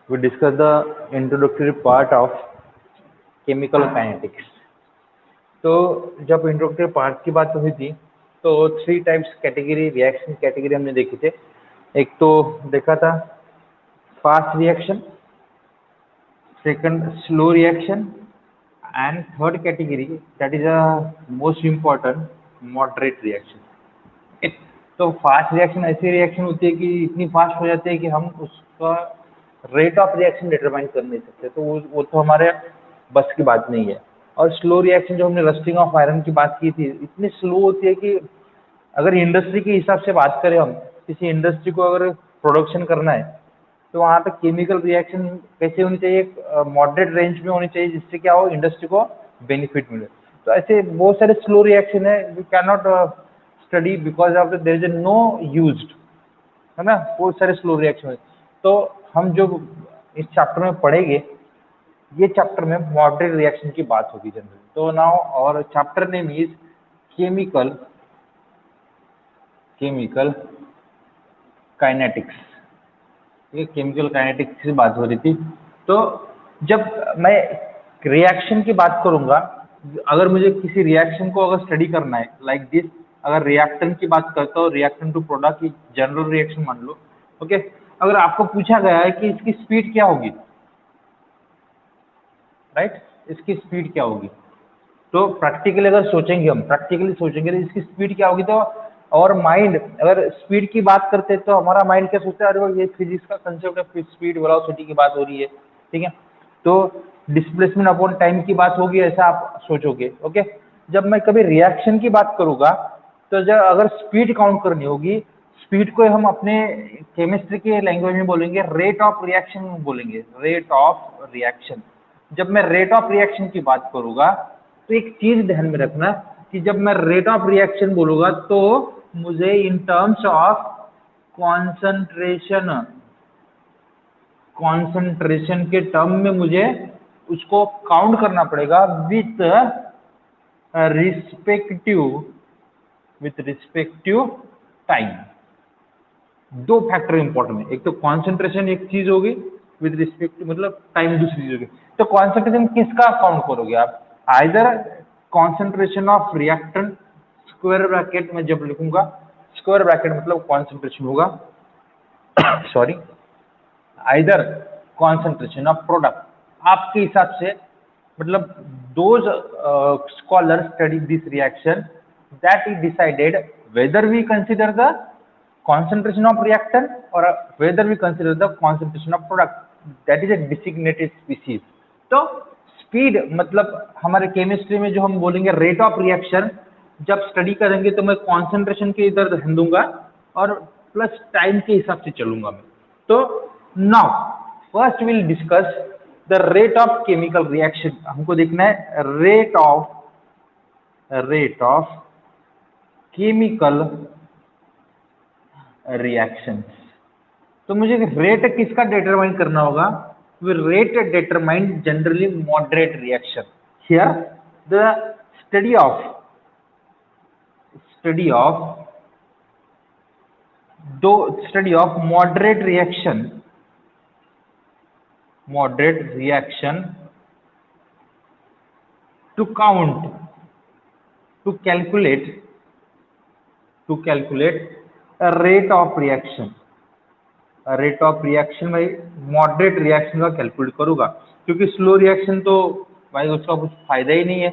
we discuss the introductory part of chemical kinetics. तो जब introductory part की बात हुई थी तो 3 टाइप्स कैटेगरी रिएक्शन कैटेगरी हमने देखे थे। एक तो देखा था fast reaction, second slow reaction and third category that is a most important moderate reaction. तो फास्ट रिएक्शन ऐसी रिएक्शन होती है कि इतनी फास्ट हो जाती है कि हम उसका रेट ऑफ रिएक्शन डिटरमाइन कर नहीं सकते, तो वो तो हमारे बस की बात नहीं है। और स्लो रिएक्शन जो हमने रस्टिंग ऑफ आयरन की बात की थी, इतनी स्लो होती है कि अगर इंडस्ट्री के हिसाब से बात करें, हम किसी इंडस्ट्री को अगर प्रोडक्शन करना है तो वहाँ पे केमिकल रिएक्शन कैसे होनी चाहिए, मॉडरेट रेंज में होनी चाहिए, जिससे क्या हो इंडस्ट्री को बेनिफिट मिले। तो ऐसे बहुत सारे स्लो रिएक्शन है, we can not study because of there is no used, है ना, बहुत सारे स्लो रिएक्शन है। तो हम जो इस चैप्टर में पढ़ेंगे, ये चैप्टर में मॉडरेट रिएक्शन की बात होगी जनरली। तो नाउ और chapter name is chemical kinetics. ये केमिकल काइनेटिक्स की बात हो रही थी। तो जब मैं रिएक्शन की बात करूंगा, अगर मुझे किसी रिएक्शन को अगर स्टडी करना है लाइक दिस, अगर रिएक्टेंट की बात करता हूँ, रिएक्टेंट टू प्रोडक्ट की जनरल रिएक्शन मान लो, ओके। अगर आपको पूछा गया है कि इसकी स्पीड क्या होगी, राइट, इसकी स्पीड क्या होगी, तो प्रैक्टिकली अगर सोचेंगे, हम प्रैक्टिकली सोचेंगे तो इसकी स्पीड क्या होगी, तो और माइंड अगर स्पीड की बात करते हैं तो हमारा माइंड क्या सोचता है, अरे वो ये फिजिक्स का कंसेप्ट है, स्पीड वेलोसिटी की बात हो रही है, ठीक है। तो डिस्प्लेसमेंट अपॉन टाइम की बात होगी, ऐसा आप सोचोगे, ओके। जब मैं कभी रिएक्शन की बात करूंगा तो जब अगर स्पीड काउंट करनी होगी, स्पीड को हम अपने केमिस्ट्री के लैंग्वेज में बोलेंगे रेट ऑफ रिएक्शन बोलेंगे, रेट ऑफ रिएक्शन। जब मैं रेट ऑफ रिएक्शन की बात करूंगा तो एक चीज ध्यान में रखना कि जब मैं रेट ऑफ रिएक्शन बोलूंगा तो मुझे इन टर्म्स ऑफ कॉन्सेंट्रेशन के टर्म में मुझे उसको काउंट करना पड़ेगा विथ रिस्पेक्टिव टाइम। दो फैक्टर इंपॉर्टेंट है, एक तो कॉन्सेंट्रेशन एक चीज होगी, विद रिस्पेक्ट मतलब टाइम दूसरी चीज होगी। तो कॉन्सेंट्रेशन किसका काउंट करोगे आप, either concentration of reactant, square bracket में जब लिखूंगा, स्क्वायर ब्रैकेट मतलब कॉन्सेंट्रेशन होगा sorry, either concentration of product. आपके हिसाब से मतलब those scholar study this reaction that is decided whether we consider the concentration of reactant or whether we consider the concentration of product, that is a designated species। तो speed मतलब हमारे chemistry में जो हम बोलेंगे रेट ऑफ रिएक्शन, जब study करेंगे तो मैं कॉन्सेंट्रेशन के इधर ध्यान दूंगा और प्लस टाइम के हिसाब से चलूंगा मैं। तो now first will discuss the rate of chemical reaction. हमको देखना है रेट ऑफ केमिकल रिएक्शन। तो मुझे रेट किसका डिटरमाइन करना होगा, rate determine generally moderate reaction. Here the study of moderate reaction to calculate rate of reaction भाई moderate reaction का कैलकुलेट करूंगा, क्योंकि स्लो रिएक्शन तो भाई उसका कुछ फायदा ही नहीं है,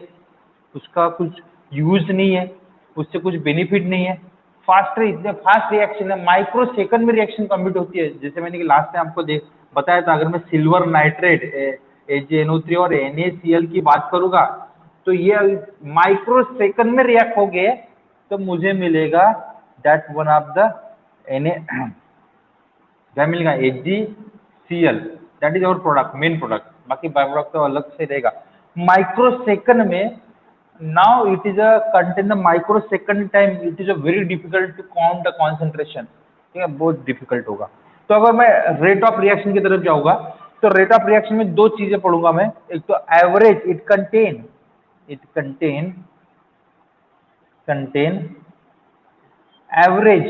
उसका कुछ यूज नहीं है, उससे कुछ बेनिफिट नहीं है। इतने फास्ट रिएक्शन है, माइक्रो सेकंड में रिएक्शन कंप्लीट होती है। जैसे मैंने कि लास्ट टाइम आपको बताया था, अगर मैं सिल्वर नाइट्रेट AgNO3 और NaCl की बात करूंगा तो ये माइक्रो सेकंड में रिएक्ट हो गए तो मुझे मिलेगा दैट वन ऑफ द क्या मिलेगा, AgCl, that is our product, main product. बाकी बाय प्रोडक्ट तो अलग से रहेगा। माइक्रो सेकंड में now it is a contain the micro second time, it is a very difficult to count the concentration, ठीक है, बहुत डिफिकल्ट होगा। तो अगर मैं रेट ऑफ रिएक्शन की तरफ जाऊंगा तो रेट ऑफ रिएक्शन में दो चीजें पढ़ूंगा मैं, एक तो average, it contain average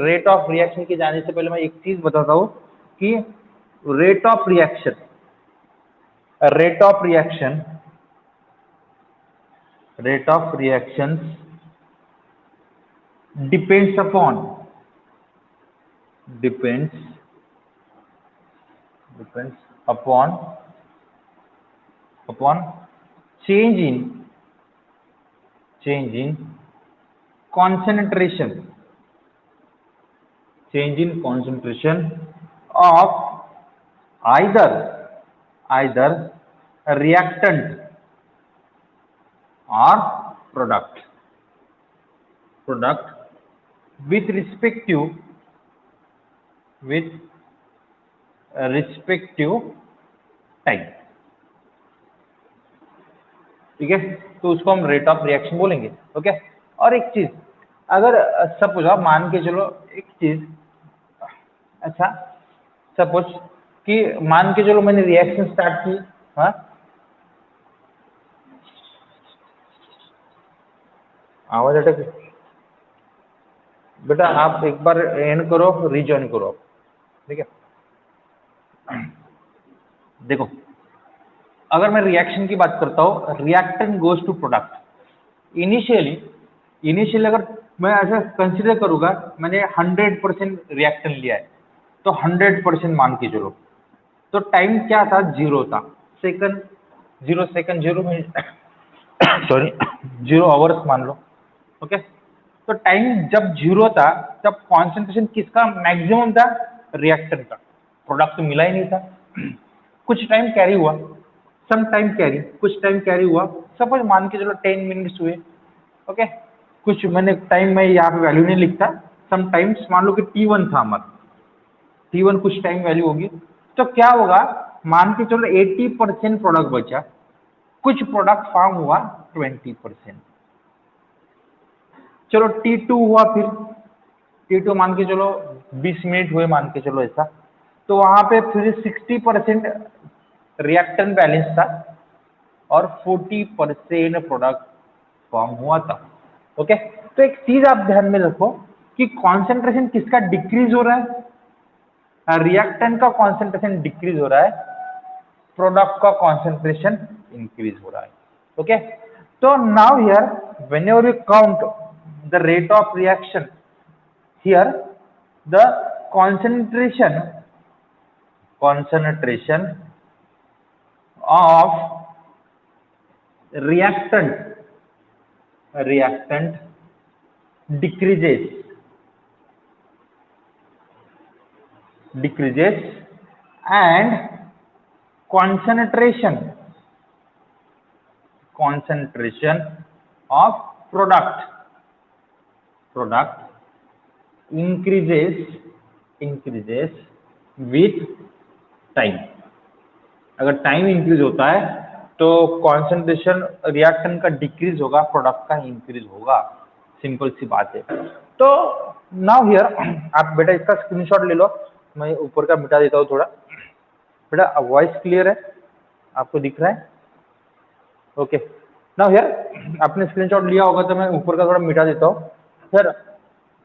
rate of reaction के जाने से पहले मैं एक चीज बताता हूं कि rate of reaction, rate of reaction, rate of reactions depends upon, depends upon change in concentration, change in concentration of either reactant or product with respective time. ठीक है, तो उसको हम रेट ऑफ रिएक्शन बोलेंगे। ओके, और एक चीज, अगर सपोज आप मान के चलो एक चीज, अच्छा सपोज कि मान के चलो मैंने रिएक्शन स्टार्ट की, हाँ आवाज अटक, बेटा आप एक बार एंड करो, रिजॉइन करो, ठीक है। देखो, अगर मैं रिएक्शन की बात करता हूँ, reactant goes to product. Initially अगर मैं ऐसा कंसिडर करूंगा, मैंने 100% रिएक्टेंट लिया है, तो 100% मान के चलो, तो टाइम क्या था, 0 था, second 0 second 0 minute sorry 0 hours मान लो। ओके, तो टाइम जब 0 था तब कॉन्सेंट्रेशन किसका मैक्सिमम था, रिएक्टेंट का, प्रोडक्ट तो मिला ही नहीं था। कुछ टाइम कैरी हुआ, सम टाइम कैरी, कुछ टाइम कैरी हुआ, सपोज मान के चलो 10 मिनट्स हुए। ओके, कुछ मैंने टाइम में यहाँ पे वैल्यू नहीं लिखता, सम टाइम्स मान लो कि T1 था हमारा, T1 कुछ टाइम वैल्यू होगी, तो क्या होगा, मान के चलो 80% प्रोडक्ट बचा, कुछ प्रोडक्ट फॉर्म हुआ 20%। चलो T2 हुआ, फिर T2 मान के चलो 20 मिनट हुए, मान के चलो ऐसा, तो वहां पे फिर 60% रिएक्टेंट बैलेंस था और 40% प्रोडक्ट फॉर्म हुआ था। ओके, तो एक चीज आप ध्यान में रखो कि कॉन्सेंट्रेशन किसका डिक्रीज हो रहा है, रिएक्टेंट का कॉन्सेंट्रेशन डिक्रीज हो रहा है, प्रोडक्ट का कॉन्सेंट्रेशन इंक्रीज हो रहा है। ओके, तो now here whenever you count the rate of reaction, here the concentration of reactant decreases and concentration of product increases with time। अगर टाइम इंक्रीज होता है तो कॉन्सेंट्रेशन रिएक्टेंट का डिक्रीज होगा, प्रोडक्ट का इंक्रीज होगा, सिंपल सी बात है। तो नाउ हियर आप बेटा इसका स्क्रीनशॉट ले लो, मैं ऊपर का मिटा देता हूँ थोड़ा। बेटा वॉइस क्लियर है, आपको दिख रहा है? ओके, नाउ हियर आपने स्क्रीनशॉट लिया होगा तो मैं ऊपर का थोड़ा मिटा देता हूँ। फिर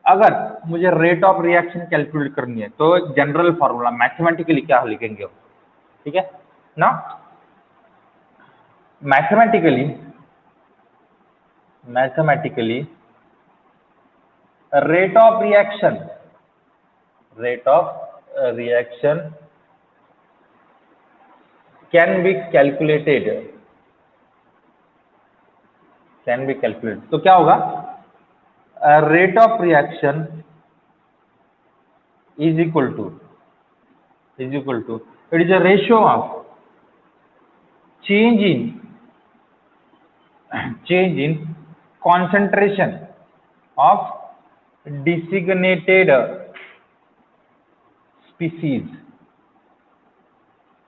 अगर मुझे रेट ऑफ रिएक्शन कैलकुलेट करनी है तो एक जनरल फार्मूला मैथमेटिकली क्या लिखेंगे हम, ठीक है ना? Mathematically rate of reaction can be calculated, तो क्या होगा, rate of reaction is equal to it is a ratio of change in concentration of designated species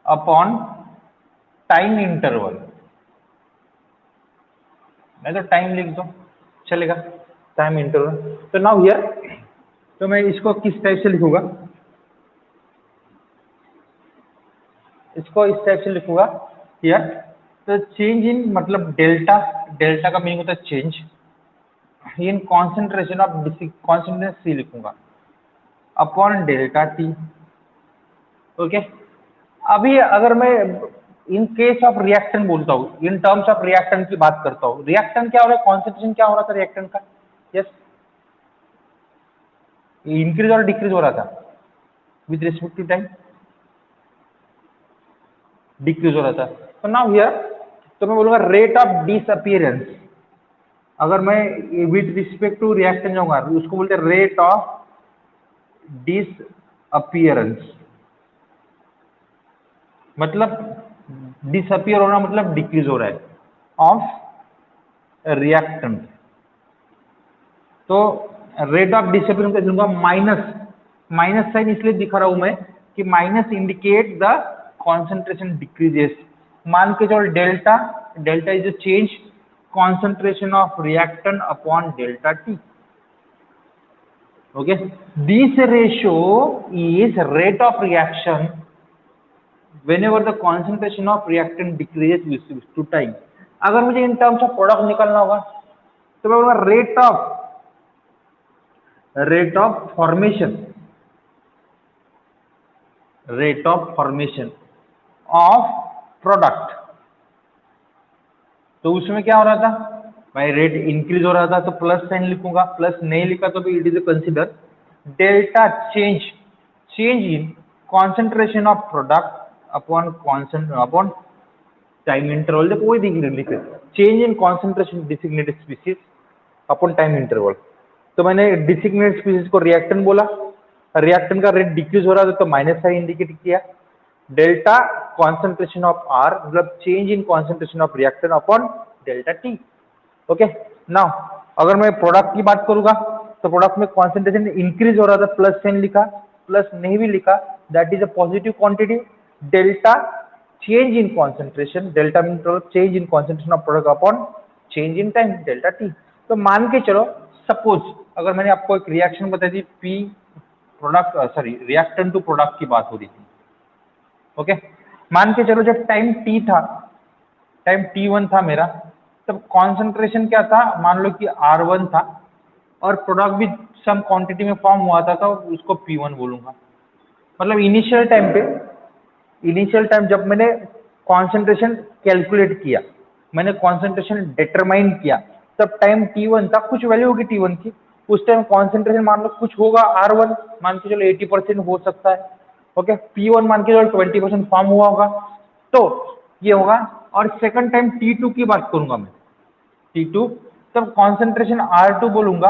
upon time interval। मैं तो टाइम लिख दो चलेगा, टाइम इंटरवल। तो नाउ हियर, तो मैं इसको किस टाइप से लिखूंगा, इसको इस टाइप से लिखूंगा हियर। तो चेंज इन मतलब डेल्टा का मीनिंग होता है change in concentration of concentration C लिखूंगा अपॉन डेल्टा T। ओके, अभी अगर मैं इन केस ऑफ रिएक्शन बोलता हूँ, इन टर्म्स ऑफ रिएक्शन की बात करता हूँ, रिएक्शन क्या हो रहा है, कॉन्सेंट्रेशन क्या हो रहा था रिएक्शन का? यस, इंक्रीज और डिक्रीज हो रहा था with respect to time, decrease हो रहा था। तो नाउ हियर, तो मैं बोलूंगा रेट ऑफ डिसअपियरेंस, अगर मैं विद रिस्पेक्ट टू रिएक्शन जाऊंगा उसको बोलते हैं रेट ऑफ डिसअपियरेंस, मतलब डिसअपियर होना मतलब डिक्रीज हो रहा है ऑफ रिएक्टेंट। तो रेट ऑफ डिसअपियरेंस का दूंगा माइनस, माइनस साइन इसलिए दिखा रहा हूं मैं कि minus indicate the concentration decreases. मान के चलो delta, delta is the change concentration of reactant upon delta T. Okay, this ratio is rate of reaction whenever the concentration of reactant decreases with to time. अगर मुझे in terms of product निकालना होगा तो मैं बोलूंगा rate of formation of product. तो उसमें क्या हो रहा था भाई, रेट इंक्रीज हो रहा था तो प्लस साइन लिखूंगा, प्लस नहीं लिखा तो it is consider delta change in concentration of product upon time interval. देखो वही लिखे, change in concentration designated species upon time interval. तो मैंने डिसिग्नेटेड स्पीसीज को रिएक्टेंट बोला, रिएक्टेंट का रेट डिक्रीज हो रहा था तो माइनस साइन इंडिकेट किया। डेल्टा कॉन्सेंट्रेशन ऑफ आर मतलब change in concentration of reactant upon delta T. Okay, now अगर मैं प्रोडक्ट की बात करूंगा तो प्रोडक्ट में कॉन्सेंट्रेशन इंक्रीज हो रहा था, प्लस साइन लिखा, प्लस नहीं भी लिखा that is a positive quantity. Delta change in concentration, delta mean change in concentration of product upon change in time delta T. तो मान के चलो सपोज अगर मैंने आपको एक रिएक्शन बताई थी, P product sorry reactant to product की बात हो रही थी। ओके, मान के चलो जब टाइम टी था, टाइम T1 था मेरा, तब कॉन्सेंट्रेशन क्या था, मान लो कि R1 था और प्रोडक्ट भी सम क्वांटिटी में फॉर्म हुआ था तो उसको P1 बोलूंगा। मतलब इनिशियल टाइम जब मैंने कॉन्सेंट्रेशन कैलकुलेट किया, मैंने कॉन्सेंट्रेशन डिटरमाइन किया, तब टाइम T1 था, कुछ वैल्यू होगी T1 की, उस टाइम कॉन्सेंट्रेशन मान लो कुछ होगा R1, मान के चलो 80% हो सकता है। ओके, P1 मान के चलो 20% फॉर्म हुआ होगा, तो ये होगा। और सेकंड टाइम T2 की बात करूंगा मैं, T2 तब कॉन्सेंट्रेशन R2 बोलूंगा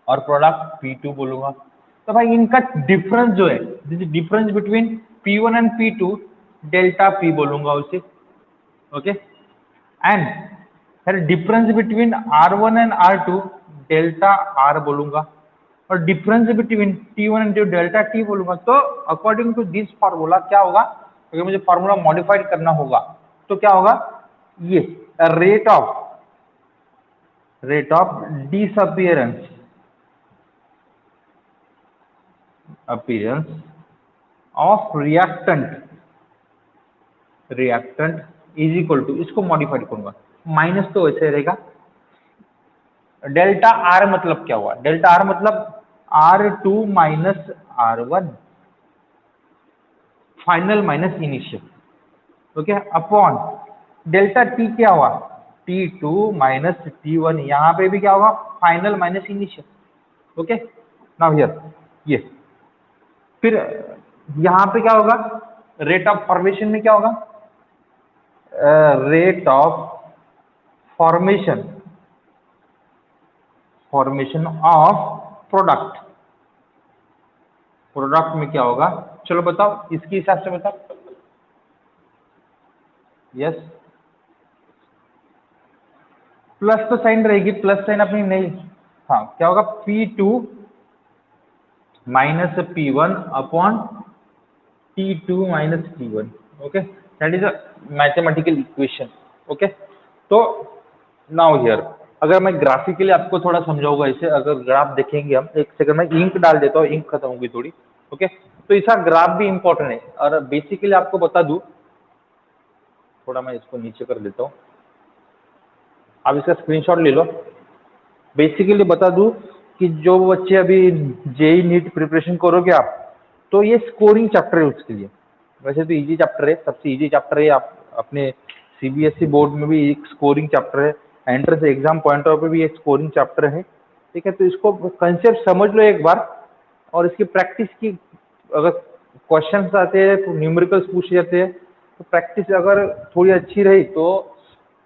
और प्रोडक्ट P2 बोलूंगा। तो भाई इनका डिफरेंस जो है, difference between P1 and P2 delta P बोलूंगा उसे। ओके, एंड फिर difference between R1 and R2 delta R बोलूंगा और difference between T1 and delta T बोलूंगा। तो अकॉर्डिंग टू दिस फार्मूला क्या होगा, अगर मुझे फार्मूला मॉडिफाइड करना होगा तो क्या होगा, ये rate of disappearance of reactant is equal to, इसको मॉडिफाइड करूंगा, माइनस तो ऐसे रहेगा, डेल्टा आर मतलब क्या हुआ, डेल्टा आर मतलब R2 minus R1 final minus initial. Okay, upon delta T क्या हुआ, T2 माइनस T1, यहां पे भी क्या होगा, final minus initial. Okay, now here ये, फिर यहां पे क्या होगा, रेट ऑफ फॉर्मेशन में क्या होगा, rate of formation of product में क्या होगा, चलो बताओ इसके हिसाब से बताओ। यस, प्लस तो साइन रहेगी, प्लस साइन अपनी नहीं, हाँ क्या होगा, P2 minus P1 upon T2 minus T1। Okay, that is a mathematical equation. Okay, तो नाउ हियर अगर मैं ग्राफिकली आपको थोड़ा समझाऊंगा इसे, अगर ग्राफ देखेंगे हम, एक सेकंड में इंक डाल देता हूँ, इंक खत्म होगी थोड़ी। ओके, तो इसका ग्राफ भी इंपॉर्टेंट है और बेसिकली आपको बता दूं, थोड़ा मैं इसको नीचे कर देता हूँ, आप इसका स्क्रीनशॉट ले लो। बेसिकली बता दूं कि जो बच्चे अभी जेई नीट प्रिपरेशन करोगे आप, तो ये स्कोरिंग चैप्टर है उसके लिए। वैसे तो इजी चैप्टर है, सबसे इजी चैप्टर है। आप अपने सीबीएसई बोर्ड में भी एक स्कोरिंग चैप्टर है, entrance exam point of view भी एक स्कोरिंग चैप्टर है, ठीक है। तो इसको कंसेप्ट समझ लो एक बार, और इसकी प्रैक्टिस की, अगर क्वेश्चंस आते हैं तो न्यूमेरिकल्स पूछे जाते हैं, तो प्रैक्टिस अगर थोड़ी अच्छी रही तो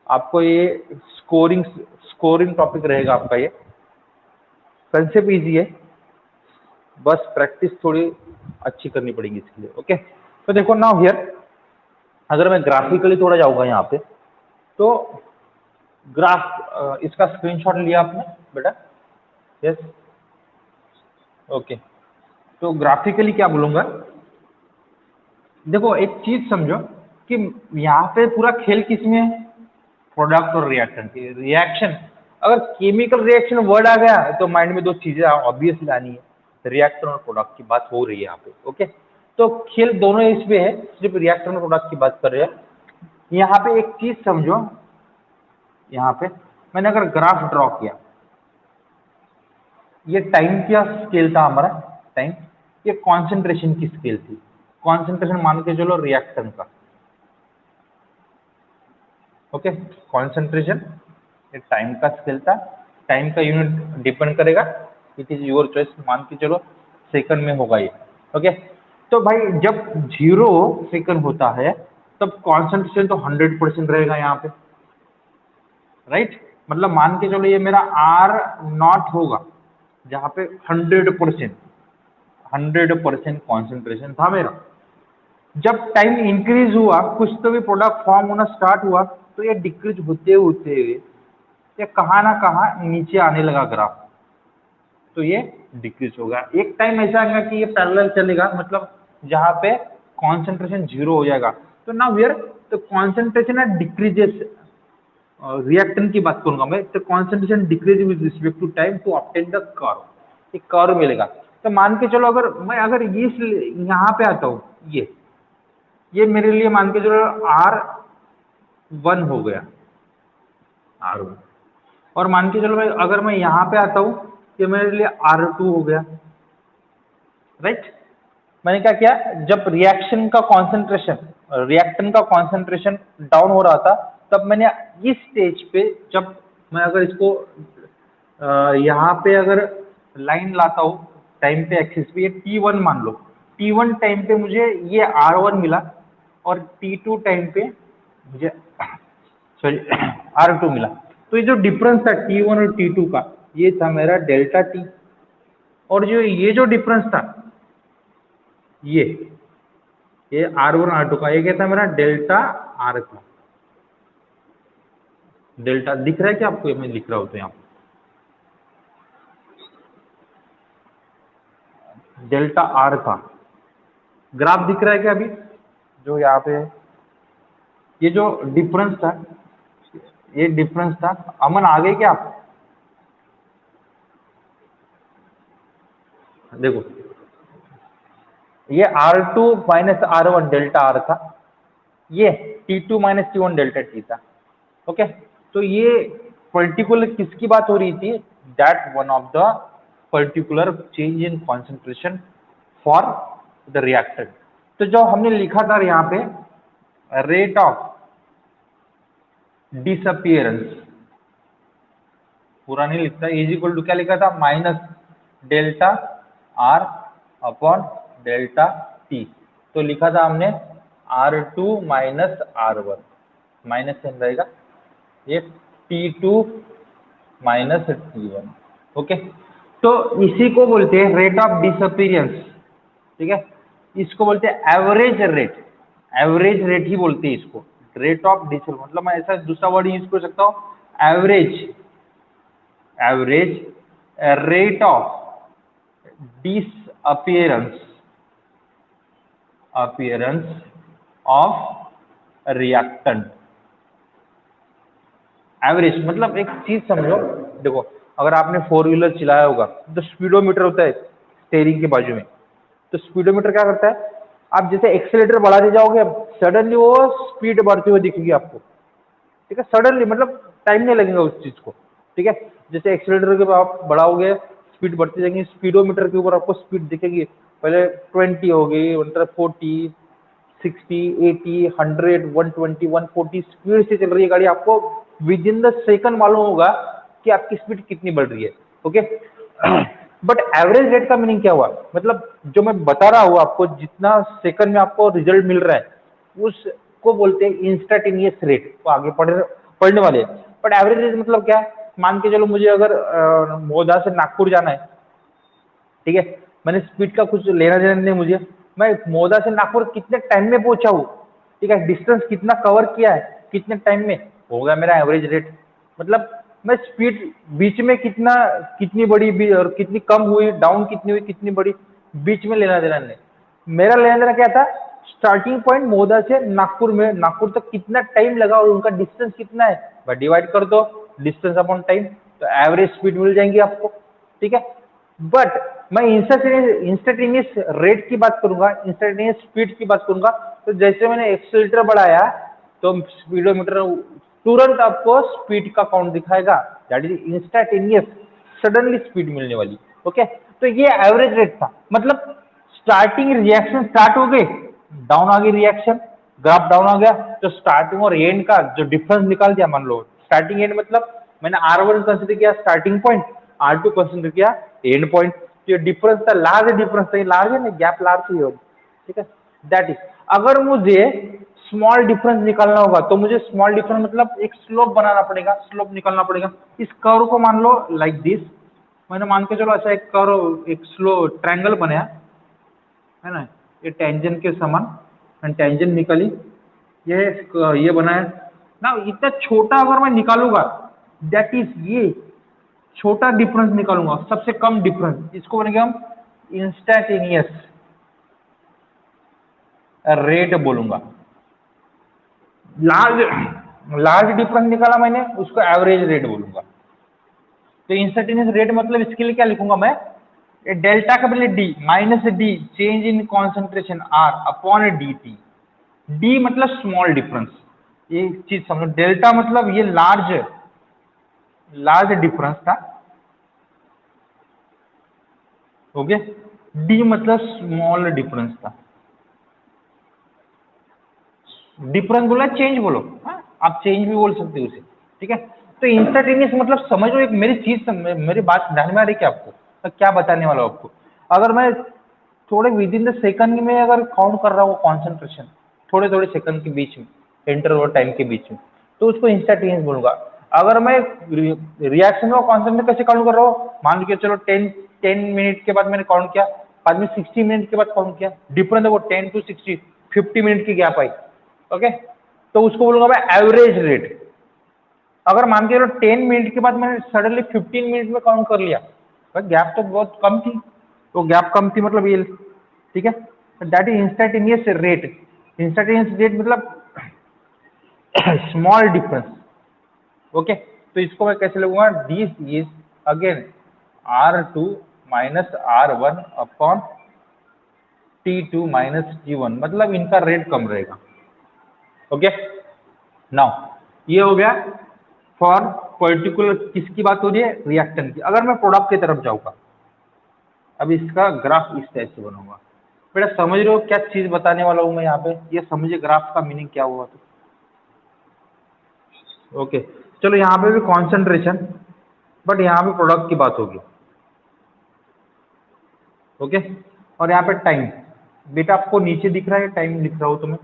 आपको ये स्कोरिंग स्कोरिंग टॉपिक रहेगा आपका। ये कंसेप्ट इजी है, बस प्रैक्टिस थोड़ी अच्छी करनी पड़ेगी इसके लिए। ओके, तो देखो नाउ हियर, अगर मैं ग्राफिकली थोड़ा जाऊंगा यहाँ पे, तो ग्राफ इसका स्क्रीनशॉट लिया आपने बेटा? Yes, okay. तो ग्राफिकली क्या बोलूंगा, देखो एक चीज समझो कि यहाँ पे पूरा खेल किसमें है? प्रोडक्ट और रिएक्टेंट की रिएक्शन। अगर केमिकल रिएक्शन वर्ड आ गया तो माइंड में दो चीजें ऑब्वियसली आनी है, रिएक्टर और प्रोडक्ट की बात हो रही है यहाँ पे। ओके, तो खेल दोनों इसमें है, सिर्फ रिएक्टर और प्रोडक्ट की बात कर रहे हैं। यहाँ पे एक चीज समझो, यहाँ पे मैंने अगर ग्राफ ड्रॉ किया, ये टाइम का स्केल था हमारा, टाइम, ये कॉन्सेंट्रेशन की स्केल थी। कॉन्सेंट्रेशन मान के चलो रिएक्टेंट का, ओके। कॉन्सेंट्रेशन ये टाइम का स्केल था, टाइम का यूनिट डिपेंड करेगा, इट इज योर चॉइस, मान के चलो सेकंड में होगा ये। ओके, तो भाई जब 0 सेकंड होता है तब कॉन्सेंट्रेशन तो 100% रहेगा यहाँ पे, राइट। मतलब मान के चलो ये मेरा R0 होगा, जहाँ पे 100% कॉन्सेंट्रेशन था मेरा। जब टाइम इंक्रीज हुआ, कुछ तो भी प्रोडक्ट फॉर्म होना स्टार्ट हुआ, तो ये डिक्रीज होते होते ये कहाँ ना कहाँ नीचे आने लगा ग्राफ, तो ये डिक्रीज होगा। एक टाइम ऐसा आएगा कि ये पैरेलल चलेगा, मतलब जहाँ पे कॉन्सेंट्रेशन 0 हो जाएगा। तो नाउ हियर तो कॉन्सेंट्रेशन एट डिक्रीजेस, रिएक्टेंट की बात करूंगा मैं, तो concentration decrease with respect to time to obtain the curve, एक कर्व मिलेगा। तो मान के चलो अगर मैं अगर ये यहाँ पे आता हूँ, ये मेरे लिए मान के चलो R1 हो गया, R1, और मान के चलो मैं अगर मैं यहाँ पे आता हूँ, ये मेरे लिए R2 हो गया, राइट। मैंने क्या किया, जब रिएक्शन का कॉन्सेंट्रेशन, रिएक्टेंट का कॉन्सेंट्रेशन डाउन हो रहा था, तब मैंने इस स्टेज पे, जब मैं अगर इसको यहाँ पे अगर लाइन लाता हूँ टाइम पे एक्सिस पे, ये T1 मान लो, T1 टाइम पे मुझे ये R1 मिला, और T2 टाइम पे मुझे सॉरी R2 मिला। तो ये जो डिफरेंस था T1 और T2 का, ये था मेरा डेल्टा T, और जो ये जो डिफरेंस था, ये R1 R2 का, ये क्या था मेरा डेल्टा R का। डेल्टा दिख रहा है क्या आपको? मैं लिख रहा हूँ तो यहाँ डेल्टा R का ग्राफ दिख रहा है क्या अभी, जो यहाँ पे है? ये जो डिफरेंस था, ये डिफरेंस था। अमन आ गए क्या आप? देखो ये R2 minus R1 delta R था, ये T2 minus T1 delta T था। ओके, तो ये पर्टिकुलर किसकी बात हो रही थी? That one of the particular change in concentration for the reactant. तो जो हमने लिखा था यहाँ पे, रेट ऑफ डिसअपियरेंस, पूरा नहीं लिखता, इज इक्वल टू क्या लिखा था? Minus delta R upon delta T। तो लिखा था हमने R2 minus R1, minus sign रहेगा, ये T2 माइनस T1। ओके, तो इसी को बोलते हैं रेट ऑफ डिसअपियरेंस, ठीक है। इसको बोलते हैं एवरेज रेट, एवरेज रेट ही बोलते हैं इसको, रेट ऑफ डिसअपियरेंस। मतलब मैं ऐसा दूसरा वर्ड यूज कर सकता हूँ, average, average rate of disappearance appearance of reactant। Average मतलब एक चीज समझो, देखो अगर आपने 4 व्हीलर चलाया होगा तो स्पीडोमीटर होता है स्टेयरिंग के बाजू में, तो स्पीडोमीटर क्या करता है, आप जैसे एक्सेलेटर बढ़ाते जाओगे सडनली वो स्पीड बढ़ती हुई दिखेगी आपको, ठीक है। सडनली मतलब टाइम नहीं लगेगा उस चीज को, ठीक है। जैसे एक्सेलेटर के आप बढ़ाओगे स्पीड बढ़ती जाएगी, स्पीडोमीटर के ऊपर आपको स्पीड दिखेगी, पहले 20 हो गई, मतलब 40, 60, 80, 100, 120, 140 स्पीड से चल रही है गाड़ी, आपको विद इन द सेकंड मालूम होगा कि आपकी स्पीड कितनी बढ़ रही है। ओके, बट एवरेज रेट का मीनिंग क्या हुआ, मतलब जो मैं बता रहा हूँ आपको, जितना सेकंड में आपको रिजल्ट मिल रहा है उसको बोलते हैं इंस्टेंटेनियस रेट। तो आगे पढ़ने वाले हैं। बट एवरेज रेट मतलब क्या है, मान के चलो मुझे अगर मोदा से नागपुर जाना है, ठीक है, मैंने स्पीड का कुछ लेना देना नहीं मुझे, मैं मोदा से नागपुर कितने टाइम में पहुंचा हूँ, ठीक है, डिस्टेंस कितना कवर किया है, कितने टाइम में, हो गया मेरा एवरेज रेट। मतलब मैं स्पीड बीच में कितना, कितनी बड़ी और कितनी कम हुई, डाउन कितनी हुई, कितनी बड़ी, बीच में लेना देना नहीं। मेरा लेना देना क्या था, स्टार्टिंग पॉइंट मोदा से नागपुर में, नागपुर तक कितना टाइम लगा और उनका डिस्टेंस कितना है, भाई डिवाइड कर दो डिस्टेंस अपॉन टाइम, तो एवरेज स्पीड मिल जाएंगी आपको। ठीक है, बट मैं इंस्टेंटेनियस रेट की बात करूंगा, इंस्टेंटेनियस स्पीड की बात करूंगा, तो जैसे मैंने एक्सीलरेटर बढ़ाया तो स्पीडोमीटर तुरंत आपको स्पीड का काउंट दिखाएगा, that is instantaneous, suddenly speed मिलने वाली। ओके, तो ये एवरेज रेट था, मतलब स्टार्टिंग रिएक्शन स्टार्ट हो गई, डाउन आ गई रिएक्शन, ग्राफ डाउन आ गया, तो स्टार्टिंग और एंड का जो डिफरेंस निकाल दिया, मान लो स्टार्टिंग एंड मतलब मैंने R1 कंसिडर किया स्टार्टिंग पॉइंट, R2 कंसिडर किया एंड पॉइंट, ये डिफरेंस था, लार्ज डिफरेंस था, लार्ज है ना, गैप लार्ज ही होगा। ठीक है, दैट इज, अगर मुझे स्मॉल डिफरेंस निकालना होगा तो मुझे स्मॉल डिफरेंस मतलब एक स्लोप बनाना पड़ेगा, स्लोप निकालना पड़ेगा। इस कर्व को मान लो लाइक दिस, मैंने मान के चलो अच्छा एक कर्व, एक स्लो ट्रायंगल बनाया है ना, ये टेंजेंट के समान, एंड टेंजेंट निकाली, ये बनाया ना, इतना छोटा अगर मैं निकालूंगा, दैट इज ये छोटा डिफरेंस निकालूंगा, सबसे कम डिफरेंस, इसको बनेगा हम इंस्टेंटेनियस रेट बोलूंगा। लार्ज लार्ज डिफरेंस निकाला मैंने, उसको एवरेज रेट बोलूंगा। तो इंस्टेंटेनियस रेट मतलब इसके लिए क्या लिखूंगा मैं, डेल्टा का पहले d minus d change in concentration R upon d t. D मतलब स्मॉल डिफरेंस, ये चीज समझो, डेल्टा मतलब ये लार्ज लार्ज डिफरेंस था। ओके, डी मतलब स्मॉल डिफरेंस था, डिफरेंस बोला चेंज बोलो, हाँ आप चेंज भी बोल सकते हो उसे। ठीक है, तो इंस्टेंटेनियस मतलब समझ लो, एक मेरी चीज, मेरी बात ध्यान में आ रही क्या आपको, तो क्या बताने वाला हूं आपको, अगर मैं थोड़े विद इन द सेकंड में अगर काउंट कर रहा हूँ कॉन्सेंट्रेशन, थोड़े थोड़े सेकंड के बीच में, इंटरवल टाइम के बीच में, तो उसको इंस्टेंटेनियस बोलूंगा। अगर मैं रिएक्शन का कॉन्सेंट्रेशन कैसे काउंट कर रहा हूँ, मान लीजिए चलो 10 मिनट के बाद मैंने काउंट किया, बाद में 60 मिनट के बाद काउंट किया, डिफरेंस है वो 10 to 60, 50 मिनट की गैप आई। ओके, तो उसको बोलूंगा मैं एवरेज रेट। अगर मान के चलो 10 मिनट के बाद मैंने सडनली 15 मिनट में काउंट कर लिया, तो गैप तो बहुत कम थी, तो गैप कम थी मतलब ये, ठीक है, that is instantaneous rate. Instantaneous rate मतलब स्मॉल डिफरेंस। ओके, तो इसको मैं कैसे लगूंगा, this is again R2 minus R1 upon T2 minus T1, मतलब इनका रेट कम रहेगा। ओके, नाउ ये हो गया फॉर पर्टिकुलर, किसकी बात हो रही है, रिएक्टेंट की। अगर मैं प्रोडक्ट की तरफ जाऊंगा, अब इसका ग्राफ इस टाइप से बनाऊंगा, बेटा समझ रहे हो क्या चीज बताने वाला हूं मैं यहाँ पे, ये समझिए ग्राफ का मीनिंग क्या हुआ। तो ओके, चलो यहाँ पे भी कॉन्सेंट्रेशन, बट यहाँ पे प्रोडक्ट की बात होगी। ओके, और यहाँ पे टाइम, बेटा आपको नीचे दिख रहा है टाइम लिख रहा हो तुम्हें।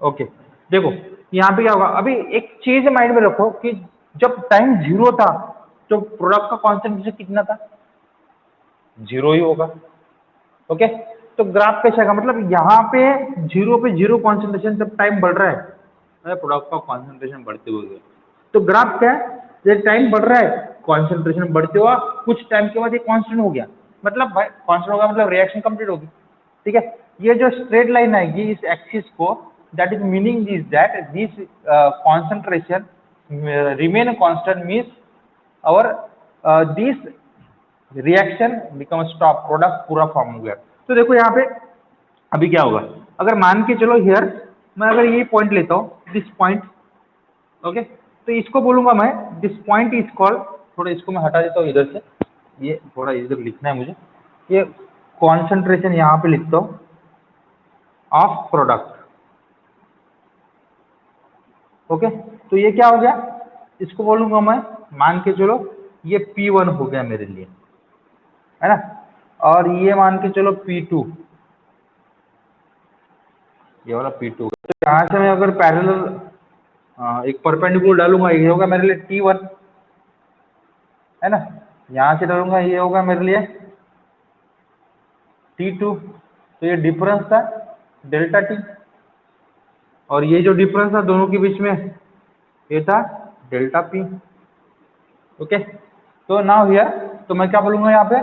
ओके, देखो यहाँ पे क्या होगा, अभी एक चीज माइंड में रखो कि जब टाइम 0 था तो प्रोडक्ट का कॉन्सेंट्रेशन कितना था, 0 ही होगा। ओके, तो ग्राफ कैसे आएगा, मतलब यहाँ पे 0 पे 0 कॉन्सेंट्रेशन, जब टाइम बढ़ रहा है प्रोडक्ट का कॉन्सेंट्रेशन बढ़ते हुए, तो ग्राफ क्या है, जब टाइम बढ़ रहा है कॉन्सेंट्रेशन बढ़ते हुआ, कुछ टाइम के बाद ये कांस्टेंट हो गया, मतलब भाई कांस्टेंट हो गया मतलब रिएक्शन कंप्लीट होगी। ठीक है, ये जो स्ट्रेट लाइन आएगी इस एक्सिस को, that is meaning this that this concentration remain constant, means और this reaction become stop, product पूरा फॉर्म हो गया। तो देखो यहाँ पे अभी क्या होगा, अगर मान के चलो हियर मैं अगर ये पॉइंट लेता हूँ, दिस पॉइंट, ओके, तो इसको बोलूंगा मैं, दिस पॉइंट इज कॉल्ड, थोड़ा इसको मैं हटा देता हूँ इधर से, ये थोड़ा इधर लिखना है मुझे, ये कॉन्सेंट्रेशन यहाँ पे लिखता हूँ, ऑफ प्रोडक्ट। ओके, तो ये क्या हो गया, इसको बोलूंगा मैं, मान के चलो ये P1 हो गया मेरे लिए, है ना, और ये मान के चलो P2, ये वाला P2। तो यहाँ से मैं अगर पैरेलल एक परपेंडिकुलर डालूंगा, ये होगा मेरे लिए T1, है ना, यहाँ से डालूंगा ये होगा मेरे लिए T2। तो ये डिफरेंस था डेल्टा टी, और ये जो डिफरेंस था दोनों के बीच में ये था डेल्टा पी। ओके, तो नाउ हियर, तो मैं क्या बोलूंगा यहाँ पे,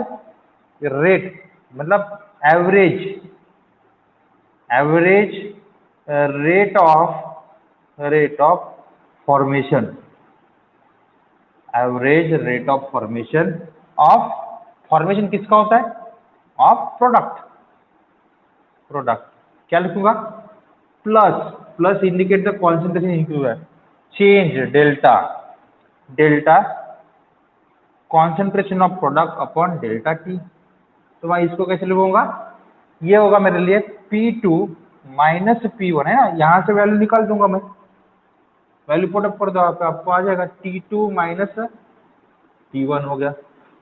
रेट मतलब average, average rate of formation, average rate of formation of, formation किसका होता है, ऑफ प्रोडक्ट, प्रोडक्ट क्या लिखूंगा, plus, plus indicate the concentration increase, change delta, delta concentration of product upon delta T. तो मैं इसको कैसे लिखूंगा, ये होगा मेरे लिए P2 माइनस P1, है ना, यहाँ से वैल्यू निकाल दूंगा मैं, वैल्यू पुट अप कर दो आप, आपको आ जाएगा T2 माइनस T1 हो गया।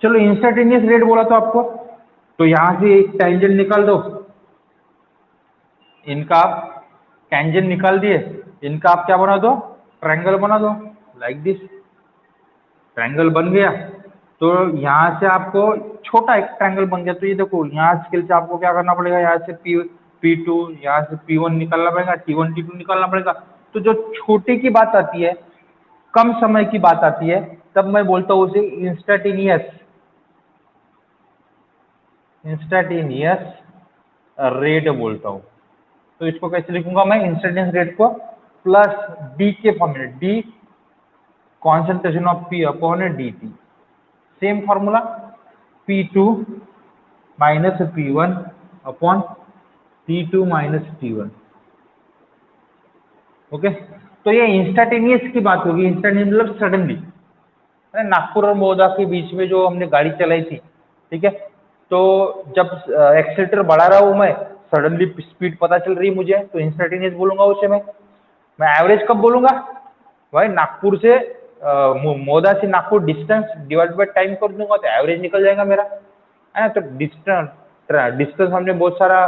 चलो इंस्टेंटेनियस रेट बोला तो आपको, तो यहाँ से एक टेंजेंट निकाल दो, इनका आप टेंजेंट निकाल दिए, इनका आप क्या बना दो, ट्रायंगल बना दो, लाइक दिस, ट्रायंगल बन गया। तो यहाँ से आपको छोटा एक ट्रायंगल बन गया। तो ये देखो यहाँ स्केल से आपको क्या करना पड़ेगा, यहाँ से P2, यहाँ से P1 निकालना पड़ेगा, T1 T2 निकालना पड़ेगा। तो जो छोटे की बात आती है, कम समय की बात आती है, तब मैं बोलता हूँ उसे इंस्टेंटेनियस, इंस्टेंटेनियस रेट बोलता हूँ। तो इसको कैसे लिखूंगा मैं, इंस्टेंटेनियस रेट को प्लस डी के फॉर्म में, D concentration of P upon dt, same formula P2 minus P1 upon T2 minus T1। Okay, तो ये इंस्टेंटेनियस की बात होगी, इंस्टेंटेनियस मतलब सडनली, नागपुर और मौदा के बीच में जो हमने गाड़ी चलाई थी, ठीक है, तो जब एक्सीलेटर बढ़ा रहा हूँ मैं, सडनली स्पीड पता चल रही है मुझे, तो इंस्टेंटेनियस बोलूंगा उसे मैं एवरेज कब बोलूंगा भाई, नागपुर से मौदा से Nagpur distance divide by time कर दूंगा तो एवरेज निकल जाएगा मेरा, है ना। तो डिस्टेंस हमने बहुत सारा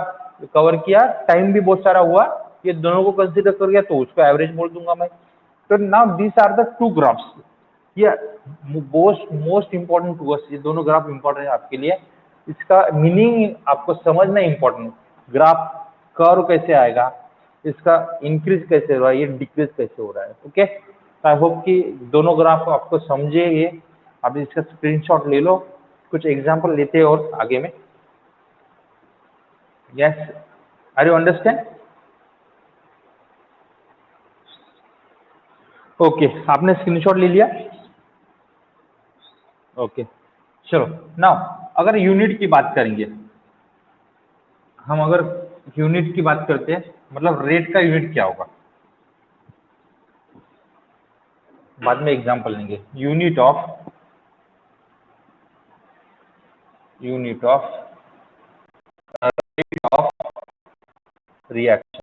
कवर किया, टाइम भी बहुत सारा हुआ, ये दोनों को कंसीडर कर गया तो उसको एवरेज बोल दूंगा मैं। तो now this are the two graphs, ये मोस्ट इंपॉर्टेंट टू अस, ये दोनों ग्राफ इंपॉर्टेंट है आपके लिए, इसका मीनिंग आपको समझना इंपॉर्टेंट, ग्राफ कर्व कैसे आएगा, इसका इंक्रीज कैसे हो रहा है, ये डिक्रीज कैसे हो रहा है। ओके, आई होप कि दोनों ग्राफ आपको समझे, ये आप इसका स्क्रीनशॉट ले लो, कुछ एग्जांपल लेते हैं और आगे में। Yes, are you understand? Okay, आपने स्क्रीनशॉट ले लिया? ओके, चलो नाउ अगर यूनिट की बात करेंगे हम, अगर यूनिट की बात करते हैं, मतलब रेट का यूनिट क्या होगा, बाद में एग्जांपल लेंगे। Unit of rate of reaction,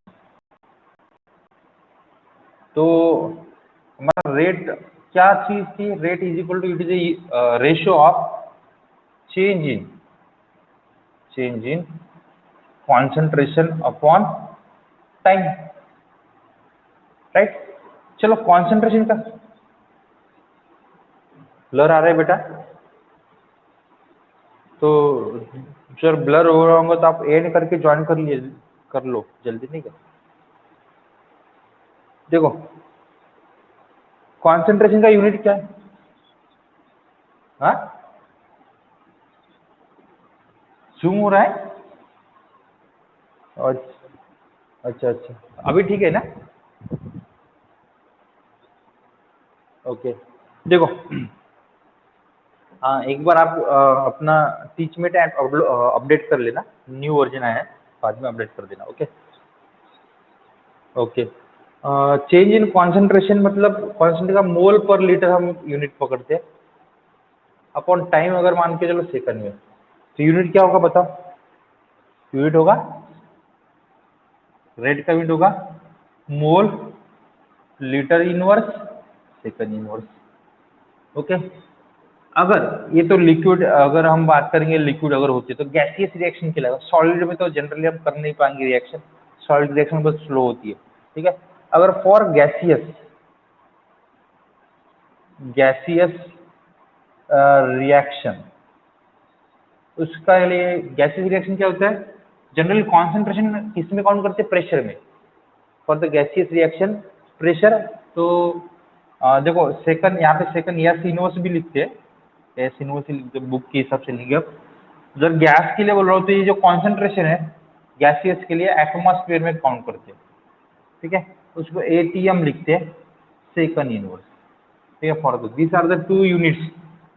तो हमारा रेट क्या चीज थी, rate is equal to, it is ratio of change in concentration upon time, right. चलो कॉन्सेंट्रेशन का, ब्लर आ रहा है बेटा, तो जब ब्लर हो रहा होगा तो आप एड करके ज्वाइन कर लो, जल्दी नहीं कर। देखो कॉन्सेंट्रेशन का यूनिट क्या है, हाँ जूम हो रहा है, अच्छा अच्छा, अभी ठीक है ना? ओके, देखो हाँ, एक बार आप अपना टीचमेट ऐप अपडेट कर लेना, न्यू वर्जन आया है, बाद में अपडेट कर देना। Okay okay, change in concentration मतलब कॉन्सेंट्रेशन का मोल पर लीटर हम यूनिट पकड़ते हैं, अपॉन टाइम अगर मान के चलो सेकंड में, तो यूनिट क्या होगा बताओ, यूनिट होगा रेट का यूनिट होगा मोल litre inverse second inverse. Okay, अगर ये तो लिक्विड, अगर हम बात करेंगे लिक्विड अगर होती है तो गैसियस रिएक्शन के लिए, सॉलिड में तो जनरली हम कर नहीं पाएंगे रिएक्शन, सॉलिड रिएक्शन बहुत स्लो होती है, ठीक है। अगर फॉर गैसियस गैसियस रिएक्शन, उसका लिए गैसियस रिएक्शन क्या होता है, जनरली कॉन्सेंट्रेशन किसमें काउंट करते हैं, प्रेशर में। For the gaseous reaction pressure, तो देखो सेकंड, यहाँ पे सेकंड या इनवर्स भी लिखते हैं, एस इनवर्स बुक के हिसाब से लिखे। अब जब गैस के लिए बोल रहा हूँ तो ये जो कॉन्सेंट्रेशन है गैसियस के लिए एटमॉस्फेयर में काउंट करते हैं, ठीक है, उसको एटीएम लिखते हैं, सेकंड इनवर्स, ठीक है। For this are the two units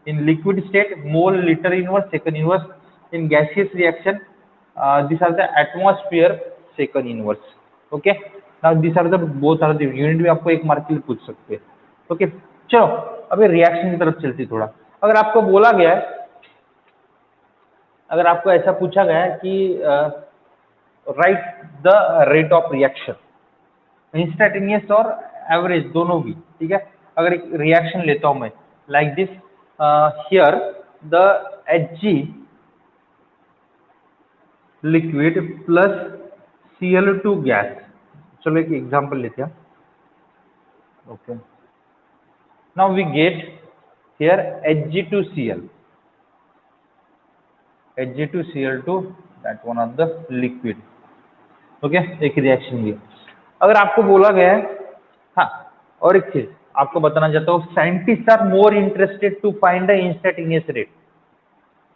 in liquid state, mole litre inverse second inverse, in gaseous reaction this are the atmosphere second inverse. Okay, now this are the both are the unit, भी आपको एक mark के लिए पूछ सकते हैं। Okay, चलो अभी रिएक्शन की तरफ चलती थोड़ा। अगर आपको बोला गया है, अगर आपको ऐसा पूछा गया है कि right the rate of reaction, instantaneous और एवरेज दोनों भी, ठीक है। अगर एक रिएक्शन लेता हूं मैं like this, here the Hg liquid plus Cl2 gas, चलो एक एग्जांपल लेते हैं। Okay, now we get here Hg2Cl, Hg2Cl2, that one of the liquid। Okay, एक रिएक्शन भी। अगर आपको बोला गया है, हाँ, और एक चीज आपको बताना चाहता हूँ, scientist are more interested to find the instantaneous rate.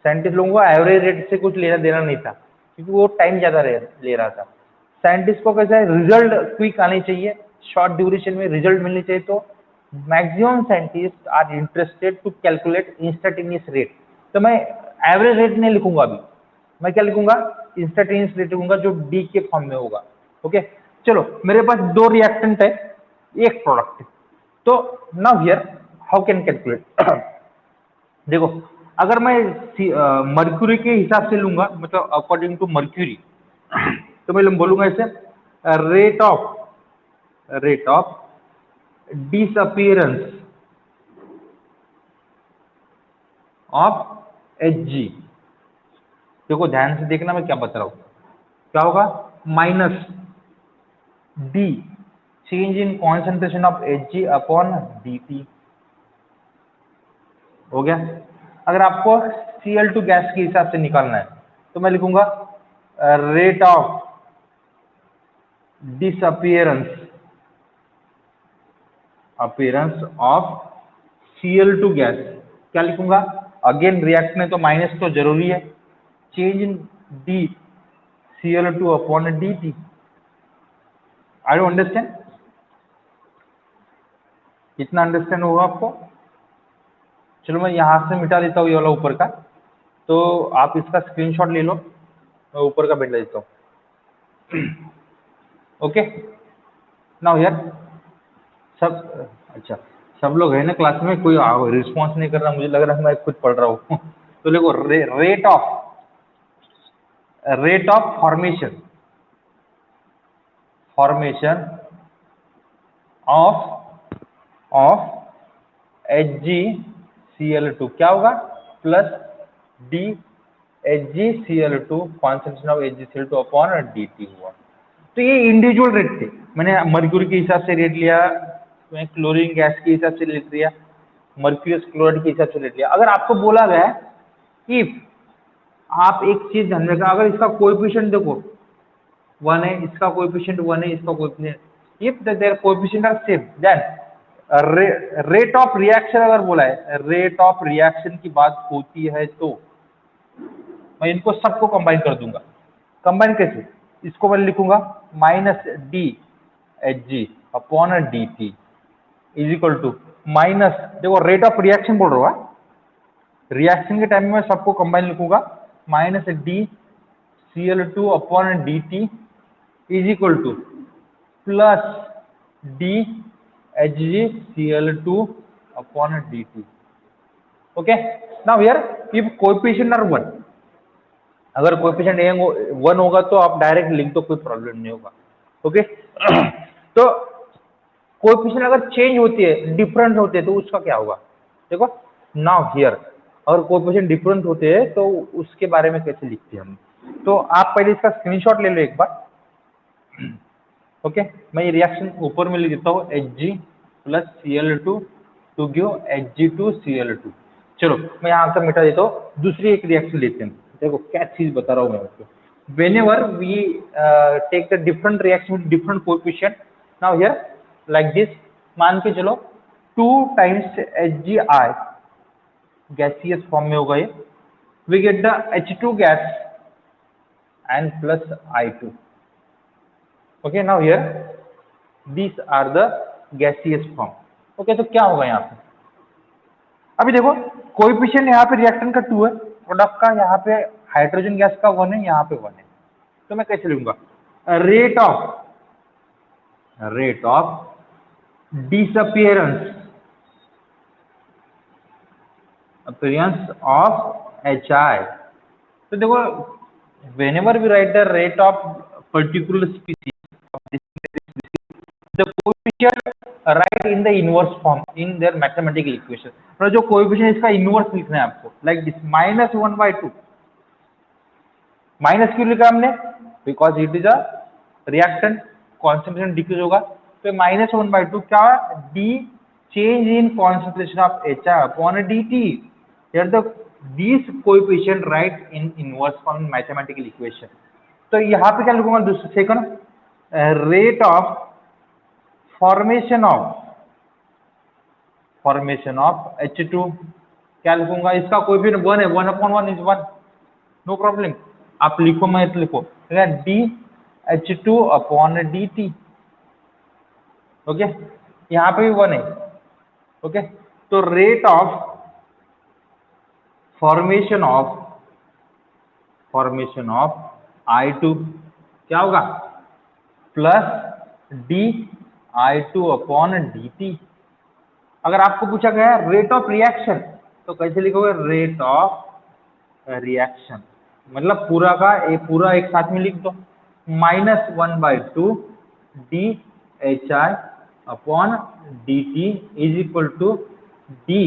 Scientist लोगों को एवरेज रेट से कुछ लेना देना नहीं था, क्योंकि वो टाइम ज्यादा ले रहा था। साइंटिस्ट को कैसा है, रिजल्ट क्विक आनी चाहिए, शॉर्ट ड्यूरेशन में रिजल्ट मिलनी चाहिए, तो maximum scientist are interested to calculate instantaneous rate. तो मैं एवरेज रेट नहीं लिखूंगा अभी, मैं क्या लिखूंगा, इंस्टेंटेनियस रेट लिखूंगा, जो डी के फॉर्म में होगा। ओके, चलो मेरे पास दो रिएक्टेंट है, एक प्रोडक्ट, तो now here how can calculate. देखो, अगर मैं मर्क्यूरी के हिसाब से लूंगा, मतलब अकॉर्डिंग टू मर्क्यूरी, तो मैं बोलूंगा इसे rate of disappearance of Hg। देखो ध्यान से देखना मैं क्या बता रहा हूं, क्या होगा, minus d change in concentration of Hg upon dt, हो गया। अगर आपको Cl2 गैस के हिसाब से निकालना है तो मैं लिखूंगा rate of disappearance of Cl2 gas, क्या लिखूंगा, अगेन रिएक्ट में तो माइनस तो जरूरी है, change in D Cl2 upon dt। I don't understand, कितना अंडरस्टैंड होगा आपको। चलो मैं यहां से मिटा देता हूँ ये वाला ऊपर का, तो आप इसका स्क्रीनशॉट ले लो, मैं ऊपर का भेज देता हूँ। ओके, नाउ यार सब, अच्छा सब लोग है ना क्लास में, कोई रिस्पॉन्स नहीं कर रहा, मुझे लग रहा है मैं खुद पढ़ रहा हूँ। तो देखो rate of formation of HgCl2 क्या होगा, plus d HgCl2 concentration of HgCl2 upon dt हुआ। तो ये इंडिविजुअल रेट थे, मैंने मर्क्यूरी के हिसाब से रेट लिया, मैं क्लोरीन गैस के हिसाब से रेट लिया, मर्क्यूरियस क्लोराइड के हिसाब से रेट लिया। अगर आपको बोला गया है कि आप एक चीज ध्यान रखना, अगर इसका कोएफिशिएंट देखो 1 है, इसका कोएफिशिएंट 1 है, इसका coefficient, if their coefficient are same, then rate of reaction अगर बोला है, रेट ऑफ रिएक्शन की बात होती है, तो मैं इनको सबको कंबाइन कर दूंगा। कंबाइन कैसे, इसको मैं लिखूंगा minus d Hg upon dt is equal to minus, देखो रेट ऑफ रिएक्शन बोल रहा हूँ, रिएक्शन के टाइम में मैं सबको कंबाइन लिखूंगा, minus d Cl2 upon dt is equal to plus d HgCl2 upon dt। Okay, now here if coefficient are 1, अगर कोएफिशिएंट 1 होगा तो आप डायरेक्ट लिख दो, कोई प्रॉब्लम नहीं होगा। ओके तो कोएफिशिएंट अगर चेंज होती है, डिफरेंट होते हैं, तो उसका क्या होगा? देखो नाउ हियर, अगर कोएफिशिएंट डिफरेंट होते हैं तो उसके बारे में कैसे लिखते हैं हम? तो आप पहले इसका स्क्रीनशॉट ले लो एक बार। ओके, मैं ये रिएक्शन ऊपर में लिख देता हूँ, Hg plus Cl2 to give Hg2Cl2। चलो मैं यहाँ का मिटा देता हूँ, दूसरी एक रिएक्शन लेते हैं। देखो क्या चीज बता रहा हूँ मैं आपको। whenever we take the different reaction with different coefficient, now here like this, मान के चलो 2 times HgI गैसियस फॉर्म में होगा ये, we get the H2 gas and plus I2। okay, now here these are the gaseous form। okay, तो क्या होगा यहाँ पे? अभी देखो कोएफिशिएंट यहाँ पे रिएक्टेंट का 2 है, प्रोडक्ट का यहाँ पे हाइड्रोजन गैस का 1 है, यहाँ पे 1 है। तो मैं कैसे लिखूंगा? Rate of disappearance of HI। तो देखो whenever we write the rate of particular species of this species, the coefficient write in the inverse form in their mathematical equation। तो जो कोएफिशिएंट इसका इनवर्स लिखना है आपको, लाइक दिस -1/2। माइनस क्यों लिखा हमने? Because it is a reactant, concentration decrease होगा। तो -1/2 क्या? D change in concentration of HI upon dt। Here the this coefficient right in inverse form mathematical equation. तो यहाँ पे क्या लिखूंगा? दूसरा second, rate of formation of H2 क्या लिखूंगा? इसका कोएफिशिएंट 1 है, 1/1 इज 1, नो प्रॉब्लम। आप लिखो, मैं लिखो D H2 upon dt। Okay, यहाँ पे भी 1 है। ओके, तो rate of formation of I2 क्या होगा? Plus D I2 upon dt। अगर आपको पूछा गया है रेट ऑफ रिएक्शन, तो कैसे लिखोगे? रेट ऑफ रिएक्शन, मतलब पूरा का पूरा एक साथ में लिख दो, -1/2 d HI upon dt is equal to d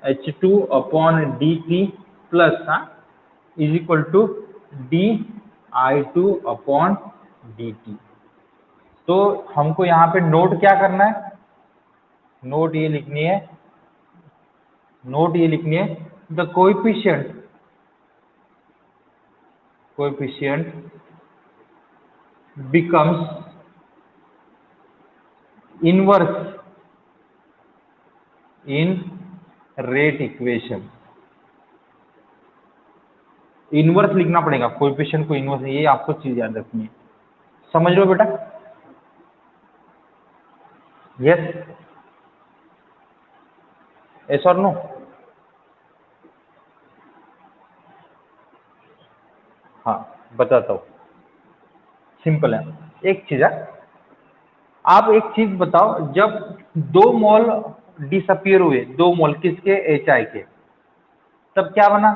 H2 upon dt plus is equal to d I2 upon dt। तो हमको यहाँ पे नोट क्या करना है? नोट ये लिखनी है, the coefficient becomes inverse in rate equation। Inverse लिखना पड़ेगा, कोएफिशिएंट को इनवर्स, ये आपको चीज याद रखनी है। समझ लो बेटा? यस, यस और नो? हाँ बताता हूँ, सिंपल है। एक चीज है, आप एक चीज बताओ, जब 2 मोल डिसअपियर हुए, 2 मोल किसके? HI के, तब क्या बना?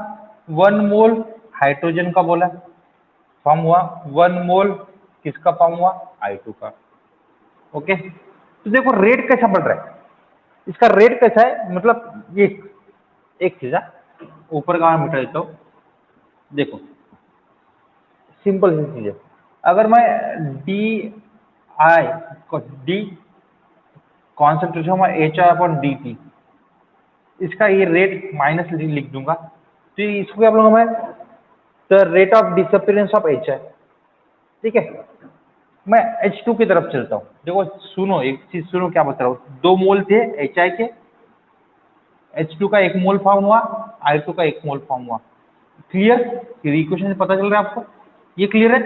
1 मोल हाइड्रोजन का बोला फॉर्म हुआ, 1 मोल किसका फॉर्म हुआ? I2 का। ओके, तो देखो रेट कैसा बढ़ रहा है, इसका रेट कैसा है? मतलब एक चीज है, ऊपर का मिटा देता हूँ। देखो सिंपल सी चीज है, अगर मैं D concentration of HI upon dt, इसका ये रेट माइनस लिख दूंगा, तो इसको क्या बोलूंगा मैं? The rate of disappearance of HI। ठीक है, मैं H2 की तरफ चलता हूँ। देखो सुनो, एक चीज सुनो क्या बता रहा हूँ। 2 मोल थे HI के, H2 का 1 मोल फॉर्म हुआ, I2 का 1 मोल फॉर्म हुआ। क्लियर? इक्वेशन से पता चल रहा है आपको? ये क्लियर है?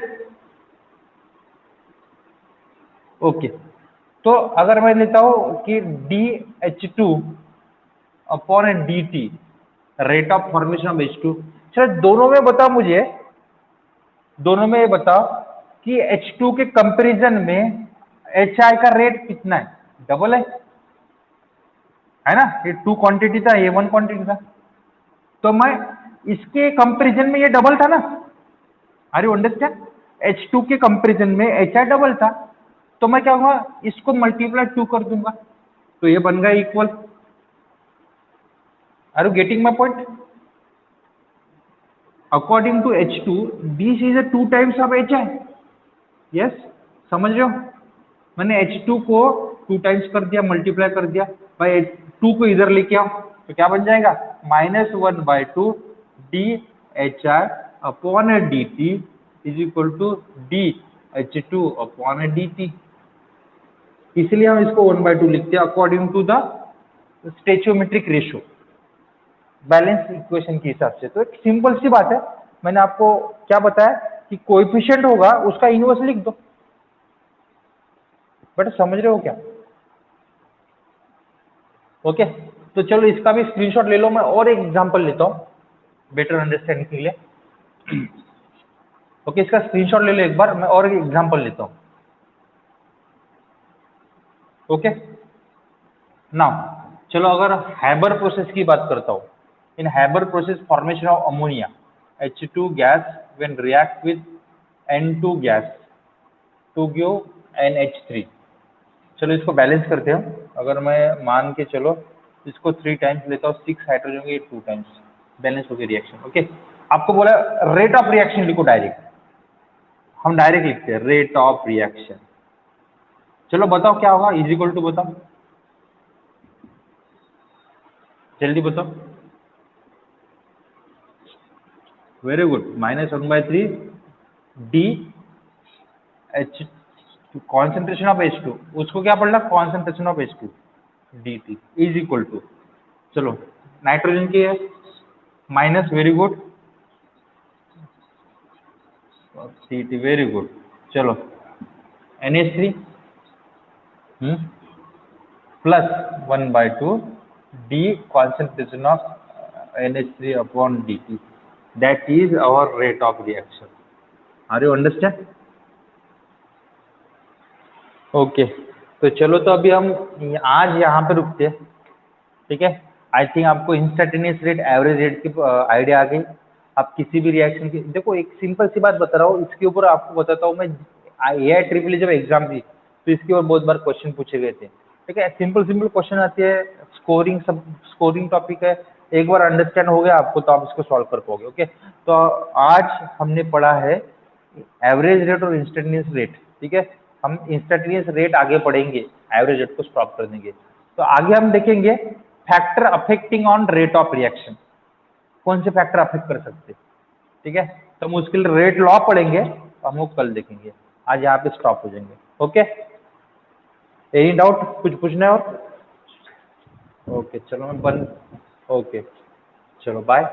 ओके, तो अगर मैं लेता हूं कि DH2 upon dt, rate of formation of H2। चलो दोनों में बताओ मुझे, दोनों में ये बताओ कि H2 के कंपैरिजन में HI का रेट कितना है? डबल है ना? ये 2 क्वांटिटी था, ये 1 क्वांटिटी था, तो मैं इसके कंपैरिजन में ये डबल था ना। Are you understand? H2 के कंपैरिजन में HI डबल था, तो मैं क्या होगा, इसको मल्टीप्लाई 2 कर दूंगा, तो ये बन गया equal. Are you getting my point? According to H2 this is a 2 times of HI। Yes, समझ रहे हो? मैंने H2 को 2 टाइम्स कर दिया, मल्टीप्लाई कर दिया भाई, 2 को इधर लेके आओ तो क्या बन जाएगा, -1/2 dHI upon dt is equal to dH2 upon dt। इसलिए हम इसको 1/2 लिखते हैं according to the stoichiometric ratio, balance equation के हिसाब से। तो एक सिंपल सी बात है, मैंने आपको क्या बताया कि कोएफिशिएंट होगा उसका इनवर्स लिख दो। बट समझ रहे हो क्या? ओके, तो चलो इसका भी स्क्रीनशॉट ले लो, मैं और एक एग्जांपल लेता हूं बेटर अंडरस्टैंडिंग के लिए। ओके, इसका स्क्रीनशॉट ले लो एक बार, मैं और एक एग्जांपल लेता हूं। ओके, नाउ चलो अगर हैबर प्रोसेस की बात करता हूं, in Haber process formation of ammonia H2 gas when react with N2 gas to give NH3। चलो इसको बैलेंस करते हैं। अगर मैं मान के चलो इसको 3 टाइम्स लेता हूँ, 6 हाइड्रोजन के 2 टाइम्स बैलेंस हो गया रिएक्शन। ओके, आपको बोला रेट ऑफ रिएक्शन लिखो डायरेक्ट, हम डायरेक्ट लिखते हैं रेट ऑफ रिएक्शन। चलो बताओ क्या होगा, इज इक्वल टू बताओ, जल्दी बताओ। Very good, -1/3 D H, concentration of H2, उसको क्या पढ़ना, concentration of H2 dt is equal to, चलो नाइट्रोजन की है minus, very good dt, very good. चलो NH3 plus 1/2 d concentration of NH3 upon dt, that is our rate of reaction. Are you understand? Okay, तो चलो तो अभी हम आज यहाँ पे रुकते हैं, ठीक है। आई थिंक आपको इंस्टेंटेनियस रेट, एवरेज रेट की आइडिया आ गई। आप किसी भी रिएक्शन की, देखो एक सिंपल सी बात बता रहा हूँ, इसके ऊपर आपको बताता हूँ मैं, AI जब एग्जाम दी तो इसके ऊपर बहुत बार क्वेश्चन पूछे गए थे, ठीक है। सिंपल सिंपल क्वेश्चन आती है, स्कोरिंग, सब स्कोरिंग टॉपिक है, एक बार अंडरस्टैंड हो गया आपको तो आप इसको सॉल्व कर पाओगे। ओके, तो आज हमने पढ़ा है एवरेज रेट और इंस्टेंटेनियस रेट, ठीक है। हम इंस्टेंटेनियस रेट आगे पढ़ेंगे, एवरेज रेट को स्टॉप कर देंगे। तो आगे हम देखेंगे factor affecting on rate of reaction, कौन से फैक्टर अफेक्ट कर सकते, ठीक है। तो हम उसके लिए रेट लॉ पढ़ेंगे, तो हम वो कल देखेंगे। आज यहाँ पे स्टॉप हो जाएंगे। ओके, एनी डाउट, कुछ पूछना है और? ओके चलो मैं बंद, ओके चलो बाय।